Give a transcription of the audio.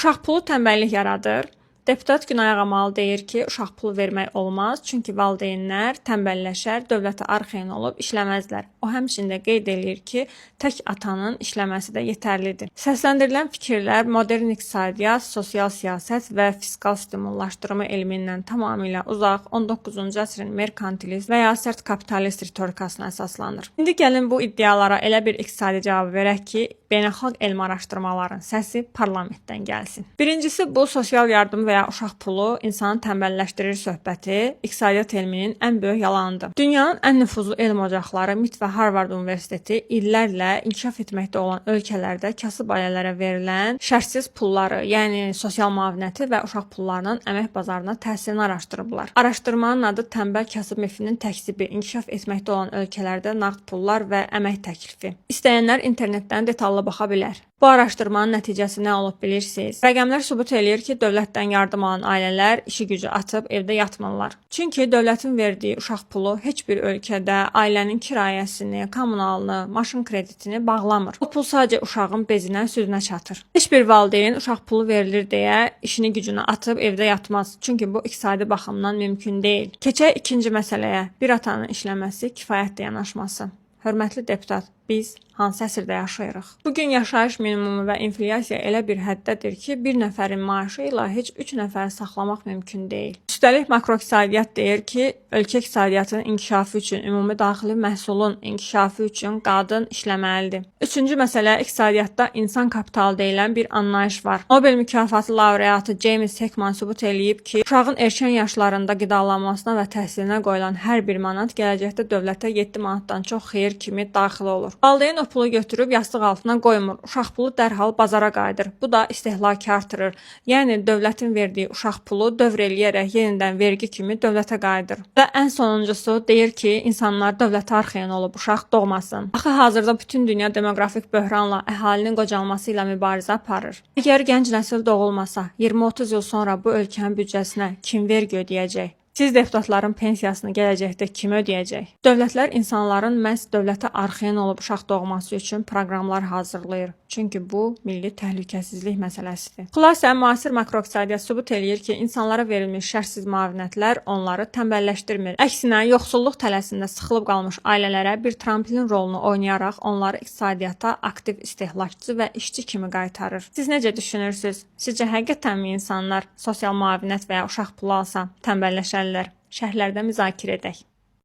Uşaq pulu tənbəllik yaradır. Deputat Günay Ağamalı deyir ki, uşaq pulu vermək olmaz, çünki valideynlər tənbəlləşər, dövlətə arxayın olub işləməzlər. O həmçinin də qeyd edir ki, tək atanın işləməsi də yetərlidir. Səsləndirilən fikirlər modern iqtisadiyyat, sosial siyasət və fiskal stimullaşdırma elmindən tamamilə uzaq 19-cu əsrin merkantilist və ya sərt kapitalist ritorikasına əsaslanır. İndi gəlin bu iddialara elə bir iqtisadi cavab verək ki, beynəlxalq elm araşdırmaların səsi parlamentdən gəlsin. Birincisi, bu sosial yardım və ya uşaq pulu insanı tənbəlləşdirir söhbəti iqtisadiyyat elminin ən böyük yalanıdır. Dünyanın ən nüfuzlu elm ocaqları MIT və Harvard Universiteti illərlə inkişaf etməkdə olan ölkələrdə kasıb ailələrə verilən şərtsiz pulları, yəni sosial müavinəti və uşaq pullarının əmək bazarına təsirini araşdırıblar. Araşdırmanın adı tənbəl kasıb mifinin təkzibi, inkişaf etməkdə olan ölkələrdə nağd pullar və əmək təklifi. İstəyənlər internetdən detallı baxa bilər. Bu araşdırmanın nəticəsi nə olub bilirsiniz? Rəqəmlər sübut eləyir ki, dövlətdən yardım alan ailələr işi gücü atıb evdə yatmırlar. Çünki dövlətin verdiyi uşaq pulu heç bir ölkədə ailənin kirayəsini, kommunalını, maşın kreditini bağlamır. Bu pul sadəcə uşağın bezinə, südünə çatır. Heç bir valideyn uşaq pulu verilir deyə işini gücünü atıb evdə yatmaz. Çünki bu iqtisadi baxımdan mümkün deyil. Keçək ikinci məsələyə. Bir atanın işləməsi kifayətlə yanaşması. Hörmətli deputat, biz hansı əsrdə yaşayırıq? Bugün yaşayış minimumu və inflyasiya elə bir həddədir ki, bir nəfərin maaşı ilə heç 3 nəfəri saxlamaq mümkün deyil. Üstəlik makroiqtisadiyyat deyir ki, ölkə iqtisadiyyatının inkişafı üçün, ümumi daxili məhsulun inkişafı üçün qadın işləməlidir. Üçüncü məsələ, iqtisadiyyatda insan kapitalı deyilən bir anlayış var. Nobel mükafatı laureatı James Heckman sübut eləyib ki, uşağın erkən yaşlarında qidalanmasına və təhsilinə qoyulan hər bir manat gələcəkdə dövlətə 7 manatdan çox xeyir kimi daxil olur. Valideyn o pulu götürüb yastıq altına qoymur. Uşaq pulu dərhal bazara qayıdır. Bu da istehlakı artırır. Yəni dövlətin verdiyi uşaq pulu dövr eləyərək yenidən vergi kimi dövlətə qayıdır. Və ən sonuncusu deyir ki, insanlar dövlətə arxayın olub uşaq doğmasın. Axı hazırda bütün dünya demoqrafik böhranla, əhalinin qocalması ilə mübarizə aparır. Əgər gənc nəsil doğulmasa, 20-30 il sonra bu ölkənin büdcəsinə kim vergi ödəyəcək? Siz deputatların pensiyasını gələcəkdə kim ödəyəcək? Dövlətlər insanların məhz dövlətə arxayın olub uşaq doğması üçün proqramlar hazırlayır. Çünki bu milli təhlükəsizlik məsələsidir. Xülasə, müasir makroiqtisadiyyat sübut eləyir ki, insanlara verilmiş şərtsiz müavinətlər onları tənbəlləşdirmir. Əksinə, yoxsulluq tələsində sıxılıb qalmış ailələrə bir tramplin rolunu oynayaraq onları iqtisadiyyata aktiv istehlakçı və işçi kimi qaytarır. Siz necə düşünürsünüz? Sizcə həqiqətənmi insanlar sosial müavinət və ya uşaq pulu alsa tənbəlləşərlər? Şərhlərdə müzakirə edək.